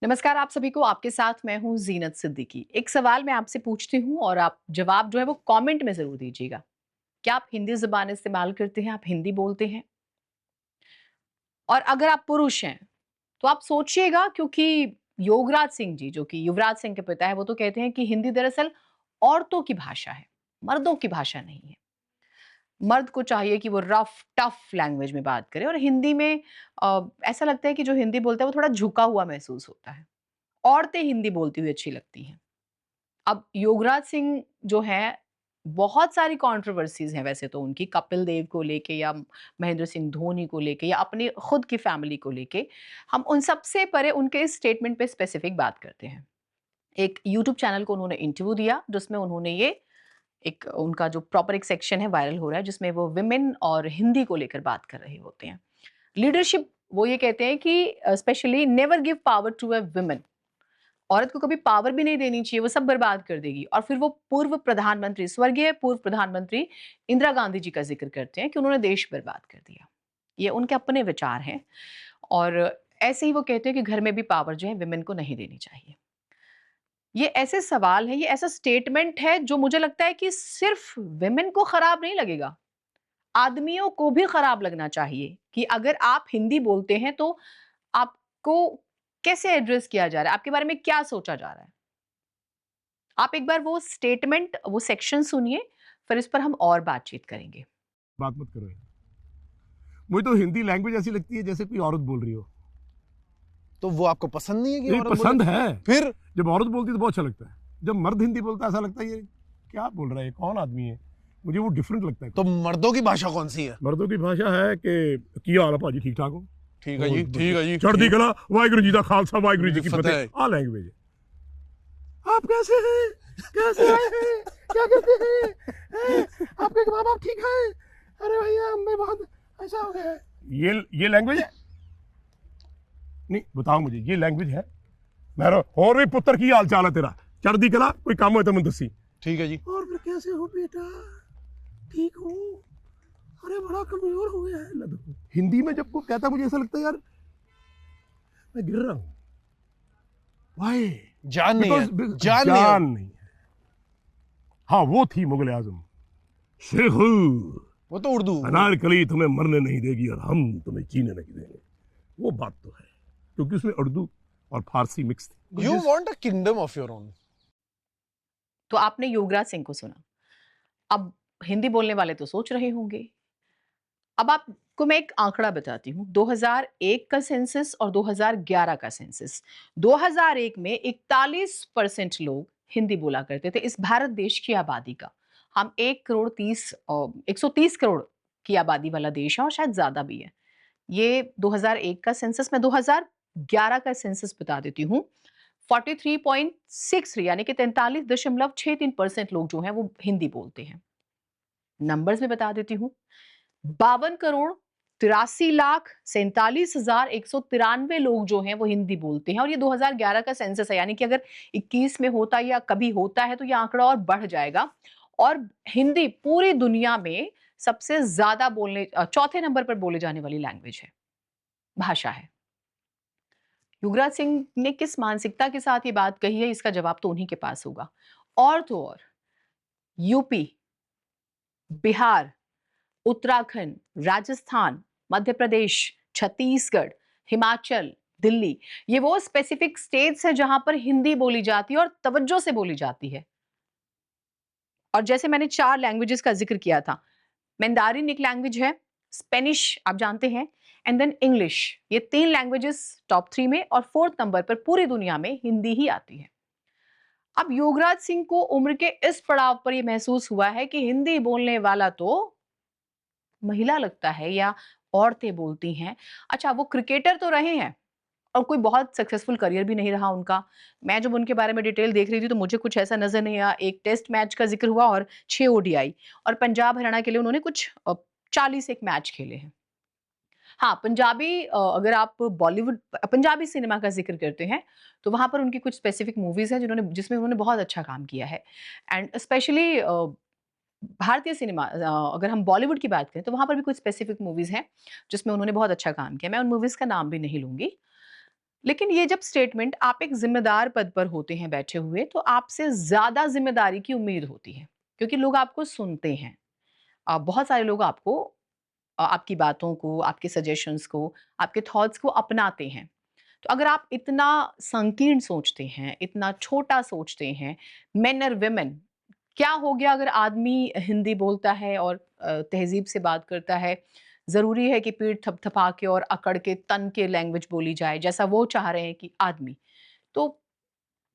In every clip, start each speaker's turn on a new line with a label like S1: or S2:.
S1: नमस्कार आप सभी को। आपके साथ मैं हूं जीनत सिद्दीकी। एक सवाल मैं आपसे पूछती हूं और आप जवाब जो है वो कमेंट में जरूर दीजिएगा। क्या आप हिंदी जुबान इस्तेमाल करते हैं? आप हिंदी बोलते हैं? और अगर आप पुरुष हैं तो आप सोचिएगा, क्योंकि योगराज सिंह जी जो कि युवराज सिंह के पिता है वो तो कहते हैं कि हिंदी दरअसल औरतों की भाषा है, मर्दों की भाषा नहीं है। मर्द को चाहिए कि वो रफ टफ लैंग्वेज में बात करे, और हिंदी में ऐसा लगता है कि जो हिंदी बोलता है वो थोड़ा झुका हुआ महसूस होता है। औरतें हिंदी बोलती हुई अच्छी लगती हैं। अब योगराज सिंह जो हैं, बहुत सारी कंट्रोवर्सीज़ हैं वैसे तो उनकी, कपिल देव को लेके या महेंद्र सिंह धोनी को लेके या अपनी खुद की फैमिली को लेके। हम उन सब से परे उनके इस स्टेटमेंट पे स्पेसिफिक बात करते हैं। एक यूट्यूब चैनल को उन्होंने इंटरव्यू दिया जिसमें उन्होंने ये एक उनका जो प्रॉपर एक सेक्शन है वायरल हो रहा है, जिसमें वो वुमेन और हिंदी को लेकर बात कर रहे होते हैं। लीडरशिप वो ये कहते हैं कि specially never give power to a woman. औरत को कभी पावर भी नहीं देनी चाहिए, वो सब बर्बाद कर देगी। और फिर वो पूर्व प्रधानमंत्री, स्वर्गीय पूर्व प्रधानमंत्री इंदिरा गांधी जी का ज़िक्र करते हैं कि उन्होंने देश बर्बाद कर दिया। ये उनके अपने विचार हैं। और ऐसे ही वो कहते हैं कि घर में भी पावर जो है वुमेन को नहीं देनी चाहिए। ये ऐसे सवाल हैं, ये ऐसा स्टेटमेंट है जो मुझे लगता है कि सिर्फ वुमेन को खराब नहीं लगेगा, आदमियों को भी खराब लगना चाहिए कि अगर आप हिंदी बोलते हैं तो आपको कैसे एड्रेस किया जा रहा है, आपके बारे में क्या सोचा जा रहा है। आप एक बार वो स्टेटमेंट, वो सेक्शन सुनिए, फिर इस पर हम और बातचीत करेंगे।
S2: बात मत करो यार। मुझे तो हिंदी लैंग्वेज ऐसी लगती है जैसे कोई औरत बोल रही हो।
S3: तो वो आपको पसंद नहीं है कि
S2: ये
S3: औरत
S2: पसंद
S3: बोले?
S2: है।
S3: फिर
S2: जब औरत बोलती है तो बहुत अच्छा लगता है। जब मर्द हिंदी बोलता है ऐसा लगता है ये क्या बोल रहा है, कौन आदमी है। मुझे वो डिफरेंट लगता है।
S3: तो मर्दों की भाषा कौन सी है?
S2: मर्दों की भाषा है कि की हाल है भाजी, ठीक ठाक हो।
S3: ठीक है जी, ठीक है जी।
S2: चढ़ती कला, वाहिगुरु जी का खालसा, वाहिगुरु जी की
S3: फतेह।
S2: फतेह। आ लैंग्वेज है। आप कैसे हैं, कैसे आए हैं, क्या करते हैं, आपके माँ बाप ठीक है? अरे भैया मैं बहुत ऐसा हो गया है। ये लैंग्वेज है? नहीं बताओ मुझे, ये लैंग्वेज है? मैं और भी पुत्र की हाल चाल है तेरा, चढ़दी कला, कोई काम हो तो मैं दसी।
S3: ठीक है जी।
S2: और फिर कैसे हो बेटा, ठीक हो? अरे बड़ा कमजोर हो गया है। हिंदी में जब को कहता है मुझे ऐसा लगता है यार मैं गिर रहा हूँ। वाई?
S3: जान नहीं है, जान नहीं है।
S2: जान नहीं है। हाँ वो थी मुगल आजम, शेखू
S3: वो तो उर्दू।
S2: अनारकली तुम्हें मरने नहीं देगी और हम तुम्हें जीने नहीं देंगे। वो बात तो है, क्योंकि उसमें उर्दू और फारसी मिक्स थी।
S3: You want a kingdom of your own.
S1: तो आपने योगराज सिंह को सुना। अब हिंदी बोलने वाले तो सोच रहे होंगे। अब आपको मैं एक आंकड़ा बताती हूँ, 2001 का सेंसस और 2011 का सेंसस। 2001 में 41% लोग हिंदी बोला करते थे इस भारत देश की आबादी का। हम 130 करोड़ की आबादी वाला देश है, और शायद ज्यादा भी है। ये 2001 का सेंसस। मैं 2011 का सेंसस बता देती हूँ। 43.63 यानी कि 43.63% लोग जो हैं वो हिंदी बोलते हैं। नंबर्स में बता देती हूँ। 52 करोड़ 83 लाख 47,193 लोग जो हैं वो हिंदी बोलते हैं, और ये 2011 का सेंसस है। यानी कि अगर 21 में होता या कभी होता है तो ये आंकड़ा और बढ़ जाएगा। और हिंदी पूरी दुनिया में सबसे ज्यादा बोलने, चौथे नंबर पर बोले जाने वाली लैंग्वेज है, भाषा है। युवराज सिंह ने किस मानसिकता के साथ ये बात कही है, इसका जवाब तो उन्हीं के पास होगा। और तो और यूपी, बिहार, उत्तराखंड, राजस्थान, मध्य प्रदेश, छत्तीसगढ़, हिमाचल, दिल्ली, ये वो स्पेसिफिक स्टेट्स हैं जहां पर हिंदी बोली जाती है और तवज्जो से बोली जाती है। और जैसे मैंने 4 लैंग्वेजेस का जिक्र किया था, मैंडारिन एक लैंग्वेज है, स्पेनिश आप जानते हैं, एंड देन इंग्लिश। ये 3 लैंग्वेजेस टॉप 3 में, और 4th नंबर पर पूरी दुनिया में हिंदी ही आती है। अब योगराज सिंह को उम्र के इस पड़ाव पर यह महसूस हुआ है कि हिंदी बोलने वाला तो महिला लगता है या औरतें बोलती हैं। अच्छा, वो क्रिकेटर तो रहे हैं और कोई बहुत सक्सेसफुल करियर भी नहीं रहा उनका। मैं जब उनके बारे में डिटेल देख रही थी तो मुझे कुछ ऐसा नजर नहीं आया। एक टेस्ट मैच का जिक्र हुआ और 6 ओडीआई, और पंजाब हरियाणा के लिए उन्होंने कुछ 40 एक मैच खेले हैं। हाँ, पंजाबी, अगर आप बॉलीवुड पंजाबी सिनेमा का ज़िक्र करते हैं, तो वहाँ पर उनकी कुछ स्पेसिफिक मूवीज़ हैं जिसमें उन्होंने बहुत अच्छा काम किया है। एंड स्पेशली भारतीय सिनेमा, अगर हम बॉलीवुड की बात करें तो वहाँ पर भी कुछ स्पेसिफिक मूवीज़ हैं, जिसमें उन्होंने बहुत अच्छा काम किया। मैं उन मूवीज़ का नाम भी नहीं लूँगी। लेकिन ये जब स्टेटमेंट, आप एक ज़िम्मेदार पद पर होते हैं बैठे हुए, तो आपसे ज़्यादा ज़िम्मेदारी की उम्मीद होती है, क्योंकि लोग आपको सुनते हैं। बहुत सारे लोग आपको आपकी बातों को, आपके सजेशंस को, आपके थॉट्स को अपनाते हैं। तो अगर आप इतना संकीर्ण सोचते हैं, इतना छोटा सोचते हैं, मेन और वुमेन, क्या हो गया अगर आदमी हिंदी बोलता है और तहज़ीब से बात करता है? ज़रूरी है कि पीठ थपथपा के और अकड़ के, तन के लैंग्वेज बोली जाए, जैसा वो चाह रहे हैं कि आदमी। तो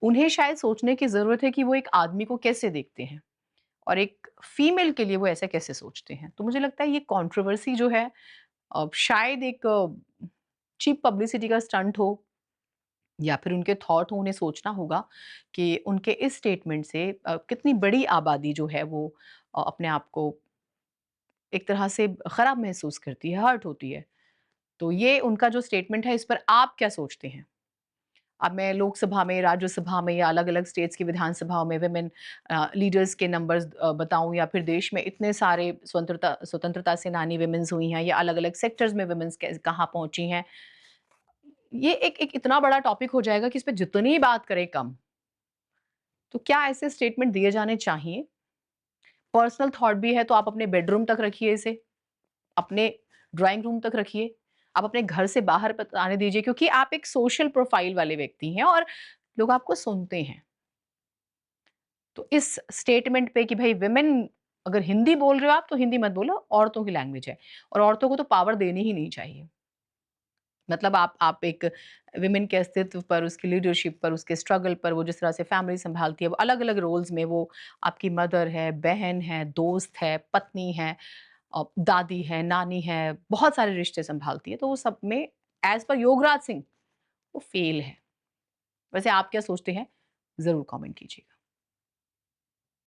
S1: उन्हें शायद सोचने की ज़रूरत है कि वो एक आदमी को कैसे देखते हैं और एक फीमेल के लिए वो ऐसा कैसे सोचते हैं। तो मुझे लगता है ये कंट्रोवर्सी जो है शायद एक चीप पब्लिसिटी का स्टंट हो, या फिर उनके थॉट हो, उन्हें सोचना होगा कि उनके इस स्टेटमेंट से कितनी बड़ी आबादी जो है वो अपने आप को एक तरह से खराब महसूस करती है, हर्ट होती है। तो ये उनका जो स्टेटमेंट है, इस पर आप क्या सोचते हैं? अब मैं लोकसभा में, राज्यसभा में या अलग-अलग स्टेट्स की विधानसभाओं में वुमेन लीडर्स के नंबर्स बताऊँ, या फिर देश में इतने सारे स्वतंत्रता स्वतंत्रता सेनानी वुमेन्स हुई हैं, या अलग-अलग सेक्टर्स में वुमेन्स कहाँ पहुँची हैं। ये एक एक इतना बड़ा टॉपिक हो जाएगा कि इस पे जितनी बात करें कम। तो क्या ऐसे स्टेटमेंट दिए जाने चाहिए? पर्सनल थॉट भी है तो आप अपने बेडरूम तक रखिए इसे, अपने ड्राइंग रूम तक रखिए, आप अपने घर से बाहर मत आने दीजिए, क्योंकि आप एक सोशल प्रोफाइल वाले व्यक्ति हैं और लोग आपको सुनते हैं। तो इस स्टेटमेंट पे कि भई वुमेन, अगर हिंदी बोल रहे हो आप तो हिंदी मत बोलो, औरतों की लैंग्वेज है और औरतों को तो पावर देनी ही नहीं चाहिए। मतलब आप एक वुमेन के अस्तित्व पर, उसकी लीडरशिप पर, उसके स्ट्रगल पर, वो जिस तरह से फैमिली सँभालती है, वो अलग-अलग रोल्स में वो आपकी मदर है, बहन है, दोस्त है, पत्नी है, दादी है, नानी है, बहुत सारे रिश्ते सँभालती है, तो वो सब में एज़ पर योगराज सिंह वो फ़ेल है। वैसे आप क्या सोचते हैं? ज़रूर कमेंट कीजिएगा।